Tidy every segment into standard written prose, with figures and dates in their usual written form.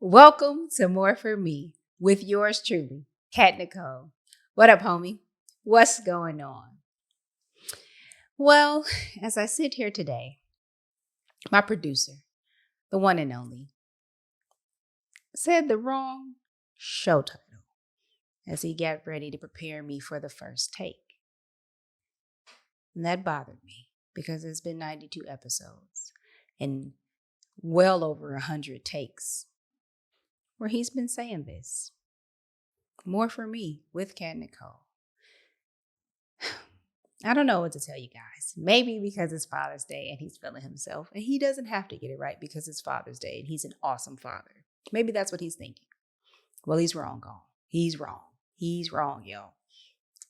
Welcome to More For Me with yours truly, Kat Necole. What up, homie? What's going on? Well, as I sit here today, my producer, the one and only, said the wrong show title as he got ready to prepare me for the first take. And that bothered me because it's been 92 episodes and well over 100 takes where he's been saying this. More for me with Kat Necole. I don't know what to tell you guys. Maybe because it's Father's Day and he's feeling himself, and he doesn't have to get it right because it's Father's Day and he's an awesome father. Maybe that's what he's thinking. Well, he's wrong, y'all. He's wrong. He's wrong, y'all.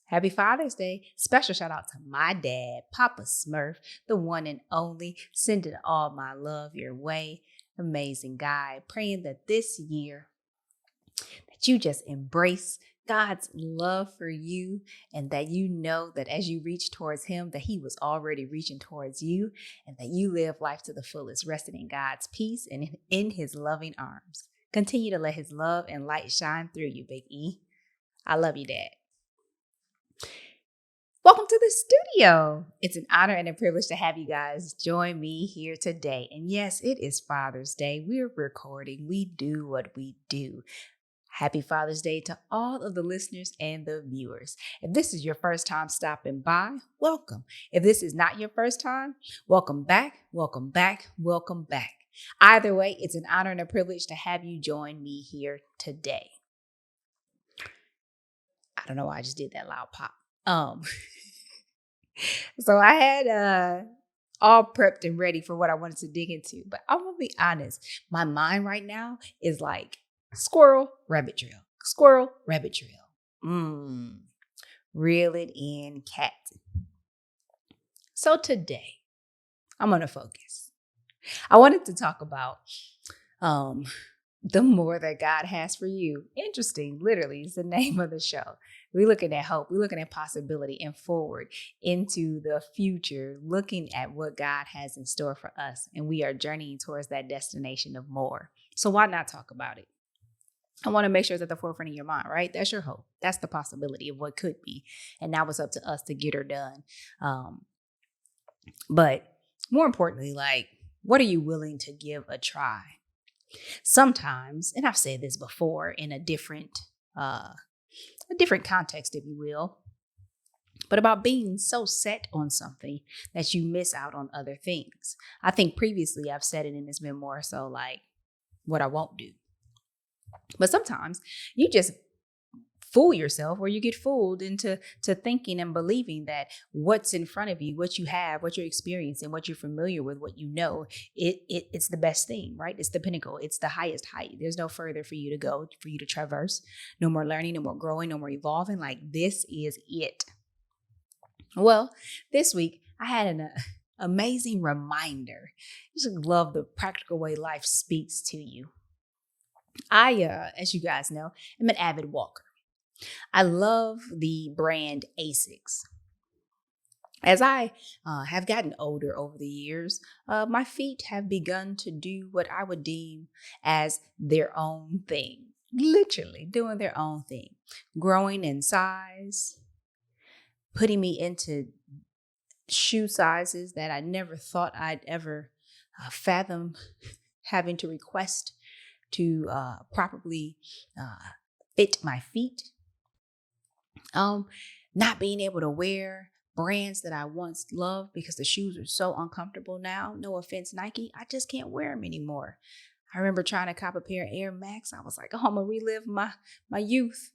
Happy Father's Day. Special shout out to my dad, Papa Smurf, the one and only, sending all my love your way. Amazing guy. Praying that this year that you just embrace God's love for you, and that you know that as you reach towards him, that he was already reaching towards you, and that you live life to the fullest, resting in God's peace and in his loving arms. Continue to let his love and light shine through you, Big E. I love you, Dad. Welcome to the studio. It's an honor and a privilege to have you guys join me here today. And yes, it is Father's Day. We're recording. We do what we do. Happy Father's Day to all of the listeners and the viewers. If this is your first time stopping by, welcome. If this is not your first time, welcome back, welcome back, welcome back. Either way, it's an honor and a privilege to have you join me here today. I don't know why I just did that loud pop. So I had all prepped and ready for what I wanted to dig into, but I'm gonna be honest. My mind right now is like, squirrel, rabbit trail. Squirrel, rabbit trail. Reel it in, cat. So today, I'm going to focus. I wanted to talk about the more that God has for you. Interesting, literally, is the name of the show. We're looking at hope. We're looking at possibility and forward into the future, looking at what God has in store for us. And we are journeying towards that destination of more. So why not talk about it? I want to make sure it's at the forefront of your mind, right? That's your hope. That's the possibility of what could be. And now it's up to us to get her done. But more importantly, like, what are you willing to give a try? Sometimes, and I've said this before in a different context, if you will, but about being so set on something that you miss out on other things. I think previously I've said it, and it's been more so like what I won't do. But sometimes you just fool yourself, or you get fooled into thinking and believing that what's in front of you, what you have, what you're experiencing, what you're familiar with, what you know, it's the best thing, right? It's the pinnacle. It's the highest height. There's no further for you to go, for you to traverse. No more learning, no more growing, no more evolving. Like, this is it. Well, this week I had an amazing reminder. I just love the practical way life speaks to you. I, as you guys know, am an avid walker. I love the brand Asics. As I have gotten older over the years, my feet have begun to do what I would deem as their own thing. Literally doing their own thing. Growing in size, putting me into shoe sizes that I never thought I'd ever fathom having to request to properly fit my feet. Not being able to wear brands that I once loved because the shoes are so uncomfortable now. No offense, Nike. I just can't wear them anymore. I remember trying to cop a pair of Air Max. I was like, oh, I'm going to relive my youth.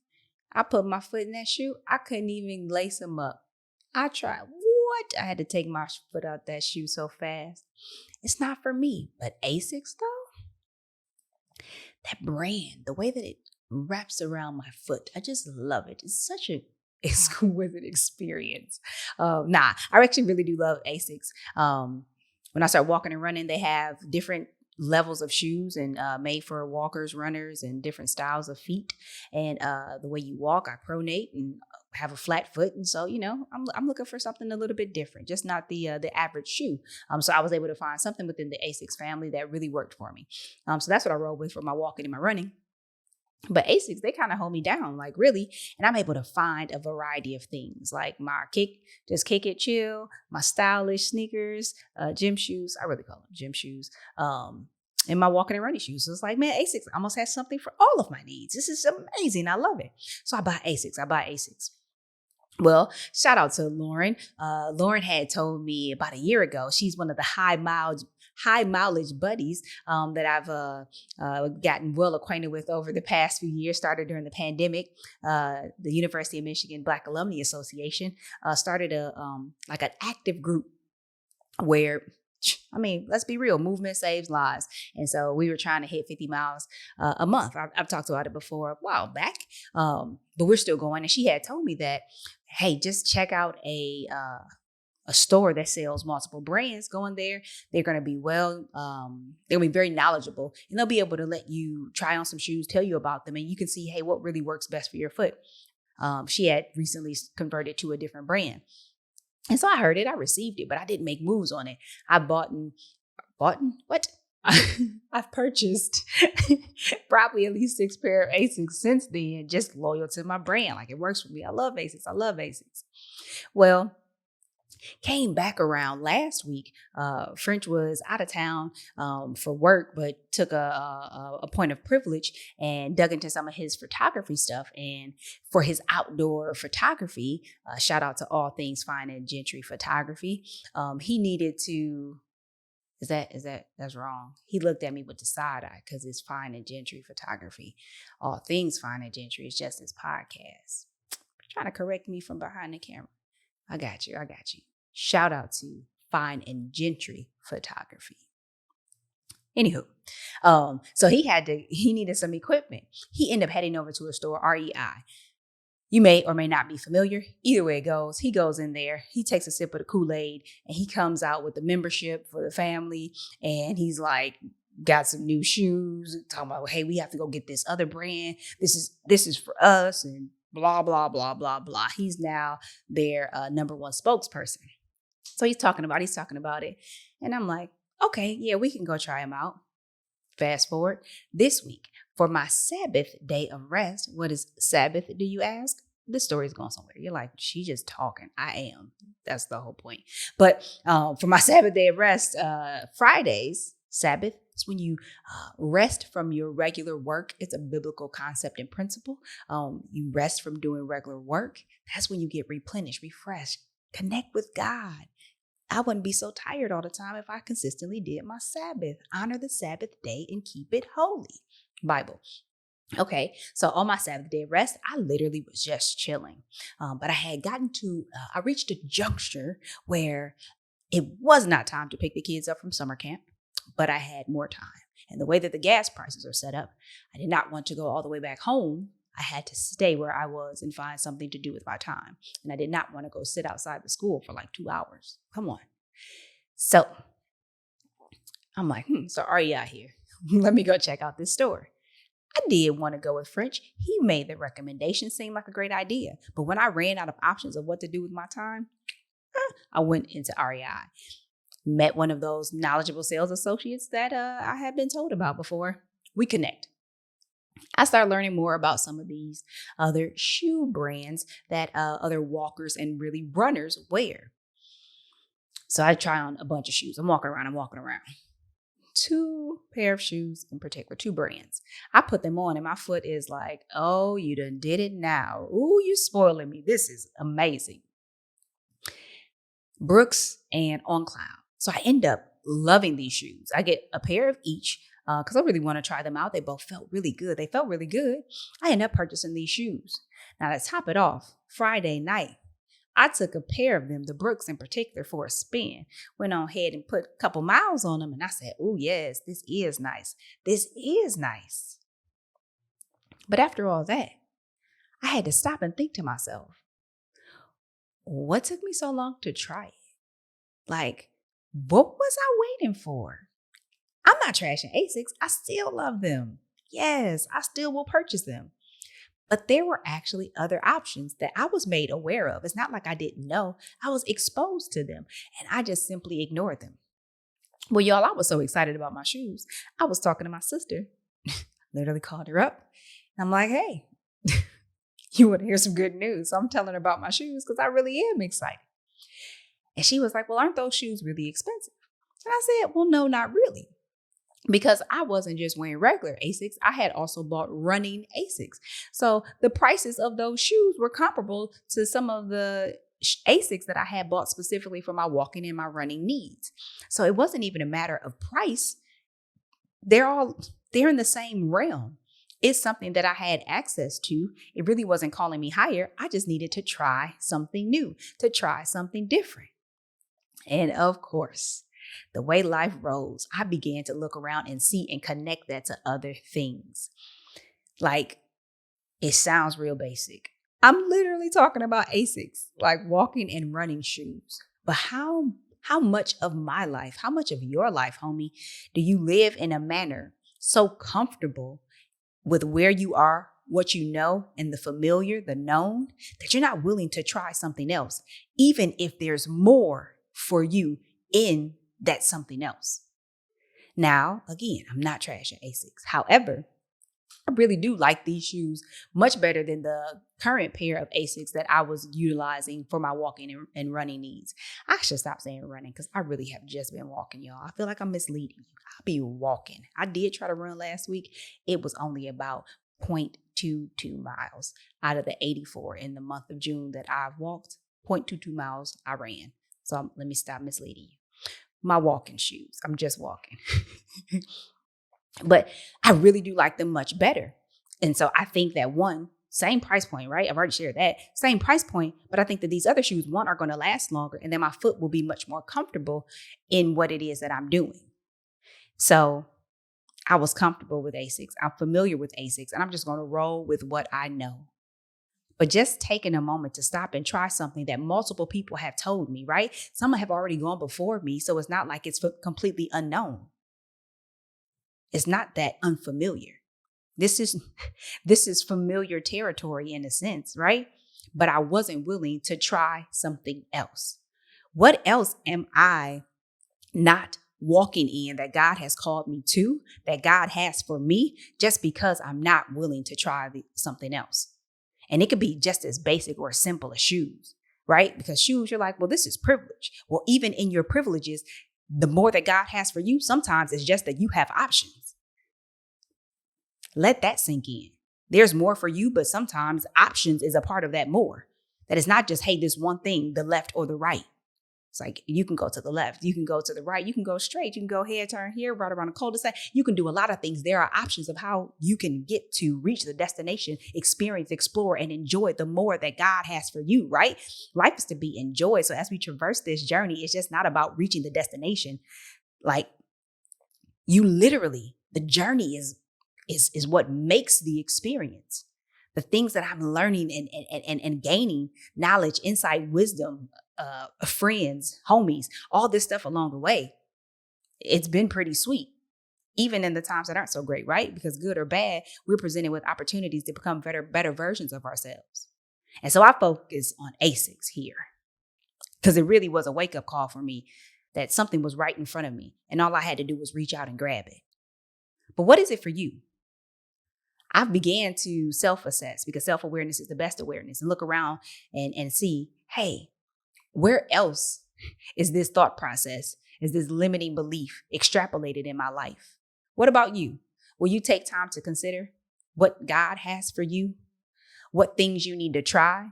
I put my foot in that shoe. I couldn't even lace them up. I tried. What? I had to take my foot out that shoe so fast. It's not for me. But Asics, though, that brand, the way that it wraps around my foot, I just love it. It's such a exquisite experience. I actually really do love Asics. When I start walking and running, they have different levels of shoes and made for walkers, runners, and different styles of feet. And the way you walk, I pronate and have a flat foot, and so I'm looking for something a little bit different, just not the average shoe. So I was able to find something within the Asics family that really worked for me. So that's what I roll with for my walking and my running. But Asics, they kind of hold me down, like really. And I'm able to find a variety of things, like my kick it, chill, my stylish sneakers, gym shoes. I really call them gym shoes. And my walking and running shoes. So it's like, man, Asics almost has something for all of my needs. This is amazing. I love it. So I buy Asics. Well, shout out to Lauren. Lauren had told me about a year ago. She's one of the high mileage buddies that I've gotten well acquainted with over the past few years. Started during the pandemic. The University of Michigan Black Alumni Association started an active group where, I mean, let's be real, movement saves lives. And so we were trying to hit 50 miles a month. I've talked about it before a while back, but we're still going. And she had told me that, hey, just check out a store that sells multiple brands. Go in there. They're going to be they're going to be very knowledgeable, and they'll be able to let you try on some shoes, tell you about them, and you can see, hey, what really works best for your foot. She had recently converted to a different brand. And so I heard it, I received it, but I didn't make moves on it. I bought what? I've purchased probably at least 6 pair of Asics since then, just loyal to my brand. Like, it works for me. I love Asics. Well, came back around last week. French was out of town for work, but took a point of privilege and dug into some of his photography stuff. And for his outdoor photography, shout out to All Things Fine and Gentry Photography. He needed to. That's wrong. He looked at me with the side eye because it's Fine and Gentry Photography. All Things Fine and Gentry is just his podcast. Trying to correct me from behind the camera. I got you. Shout out to Fine and Gentry Photography. Anywho, so he needed some equipment. He ended up heading over to a store, REI. You may or may not be familiar. Either way it goes, he goes in there, he takes a sip of the Kool-Aid, and he comes out with the membership for the family. And he's like, got some new shoes, talking about, hey, we have to go get this other brand. This is for us, and blah, blah, blah, blah, blah. He's now their number one spokesperson. So he's talking about it. And I'm like, okay, yeah, we can go try him out. Fast forward this week for my Sabbath day of rest. What is Sabbath, do you ask? This story's going somewhere. You're like, she just talking. I am. That's the whole point. But for my Sabbath day of rest, Fridays, Sabbath, is when you rest from your regular work. It's a biblical concept and principle. You rest from doing regular work. That's when you get replenished, refreshed, connect with God. I wouldn't be so tired all the time if I consistently did my Sabbath. Honor the Sabbath day and keep it holy. Bible. Okay, so on my Sabbath day of rest, I literally was just chilling. But I had I reached a juncture where it was not time to pick the kids up from summer camp, but I had more time. And the way that the gas prices are set up, I did not want to go all the way back home. I had to stay where I was and find something to do with my time. And I did not want to go sit outside the school for like 2 hours. Come on. So I'm like, so are you out here? Let me go check out this store. I did want to go with French. He made the recommendation seem like a great idea. But when I ran out of options of what to do with my time, I went into REI. Met one of those knowledgeable sales associates that I had been told about before. We connect. I started learning more about some of these other shoe brands that other walkers and really runners wear. So I try on a bunch of shoes. I'm walking around. 2 pair of shoes in particular, 2 brands. I put them on and my foot is like, oh, you done did it now. Ooh, you spoiling me. This is amazing. Brooks and On Cloud. So I end up loving these shoes. I get a pair of each because I really want to try them out. They both felt really good. I end up purchasing these shoes. Now to top it off, Friday night, I took a pair of them, the Brooks in particular, for a spin. Went on ahead and put a couple miles on them. And I said, oh, yes, this is nice. But after all that, I had to stop and think to myself, what took me so long to try it? Like, what was I waiting for? I'm not trashing ASICs. I still love them. Yes, I still will purchase them. But there were actually other options that I was made aware of. It's not like I didn't know. I was exposed to them and I just simply ignored them. Well, y'all, I was so excited about my shoes. I was talking to my sister, literally called her up. And I'm like, hey, you want to hear some good news? So I'm telling her about my shoes because I really am excited. And she was like, well, aren't those shoes really expensive? And I said, well, no, not really. Because I wasn't just wearing regular ASICs, I had also bought running ASICs. So the prices of those shoes were comparable to some of the ASICs that I had bought specifically for my walking and my running needs. So it wasn't even a matter of price. They're in the same realm. It's something that I had access to. It really wasn't calling me higher. I just needed to try something new, to try something different. And of course, the way life rolls, I began to look around and see and connect that to other things. Like, it sounds real basic. I'm literally talking about ASICs, like walking and running shoes. But how much of my life, how much of your life, homie, do you live in a manner so comfortable with where you are, what you know, and the familiar, the known, that you're not willing to try something else, even if there's more for you in that something else? Now, again, I'm not trashing ASICs. However, I really do like these shoes much better than the current pair of ASICs that I was utilizing for my walking and running needs. I should stop saying running because I really have just been walking, y'all. I feel like I'm misleading you. I'll be walking. I did try to run last week. It was only about 0.22 miles out of the 84 in the month of June that I've walked. 0.22 miles I ran. So let me stop misleading you. My walking shoes. I'm just walking. But I really do like them much better. And so I think that same price point, right? I've already shared that. Same price point, but I think that these other shoes, are going to last longer and then my foot will be much more comfortable in what it is that I'm doing. So I was comfortable with ASICs. I'm familiar with ASICs and I'm just going to roll with what I know. But just taking a moment to stop and try something that multiple people have told me, right? Some have already gone before me, so it's not like it's completely unknown. It's not that unfamiliar. This is familiar territory in a sense, right? But I wasn't willing to try something else. What else am I not walking in that God has called me to, that God has for me, just because I'm not willing to try something else? And it could be just as basic or as simple as shoes, right? Because shoes, you're like, well, this is privilege. Well, even in your privileges, the more that God has for you, sometimes it's just that you have options. Let that sink in. There's more for you, but sometimes options is a part of that more. That it's not just, hey, this one thing, the left or the right. It's like, you can go to the left, you can go to the right, you can go straight, you can go here, turn here, right around a cul-de-sac. You can do a lot of things. There are options of how you can get to reach the destination, experience, explore, and enjoy the more that God has for you, right? Life is to be enjoyed. So as we traverse this journey, it's just not about reaching the destination. Like, you literally, the journey is what makes the experience. The things that I'm learning and gaining knowledge, insight, wisdom, friends, homies, all this stuff along the way. It's been pretty sweet, even in the times that aren't so great, right? Because good or bad, we're presented with opportunities to become better versions of ourselves. And so I focus on ASICs here because it really was a wake-up call for me that something was right in front of me and all I had to do was reach out and grab it. But what is it for you? I began to self-assess because self-awareness is the best awareness, and look around and see, hey, where else is this thought process, is this limiting belief extrapolated in my life? What about you? Will you take time to consider what God has for you? What things you need to try?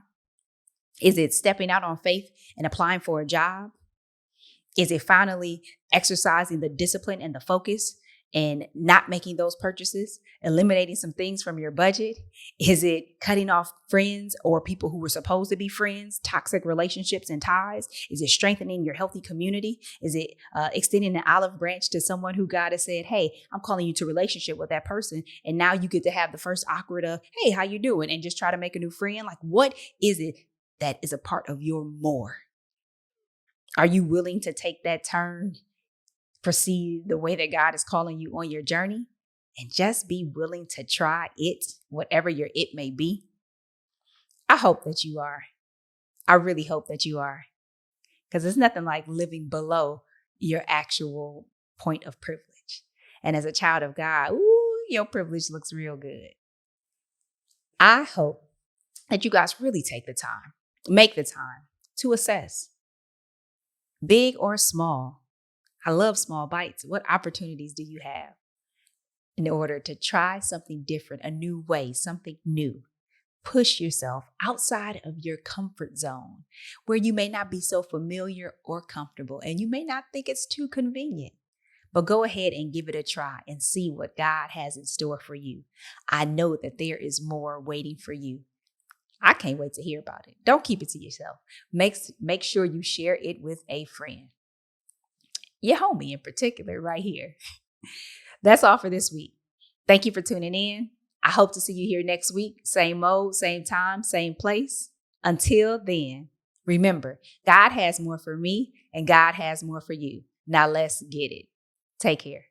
Is it stepping out on faith and applying for a job? Is it finally exercising the discipline and the focus and not making those purchases, eliminating some things from your budget? Is it cutting off friends or people who were supposed to be friends, toxic relationships and ties? Is it strengthening your healthy community? Is it extending an olive branch to someone who God has said, hey, I'm calling you to relationship with that person. And now you get to have the first awkward hey, how you doing? And just try to make a new friend. Like, what is it that is a part of your more? Are you willing to take that turn proceed the way that God is calling you on your journey, and just be willing to try it, whatever your it may be. I hope that you are. I really hope that you are. Because it's nothing like living below your actual point of privilege. And as a child of God, your privilege looks real good. I hope that you guys really make the time to assess, big or small. I love small bites. What opportunities do you have in order to try something different, a new way, something new? Push yourself outside of your comfort zone where you may not be so familiar or comfortable, and you may not think it's too convenient. But go ahead and give it a try and see what God has in store for you. I know that there is more waiting for you. I can't wait to hear about it. Don't keep it to yourself. Make sure you share it with a friend. Your homie in particular right here. That's all for this week. Thank you for tuning in. I hope to see you here next week. Same mode, same time, same place. Until then, remember, God has more for me and God has more for you. Now let's get it. Take care.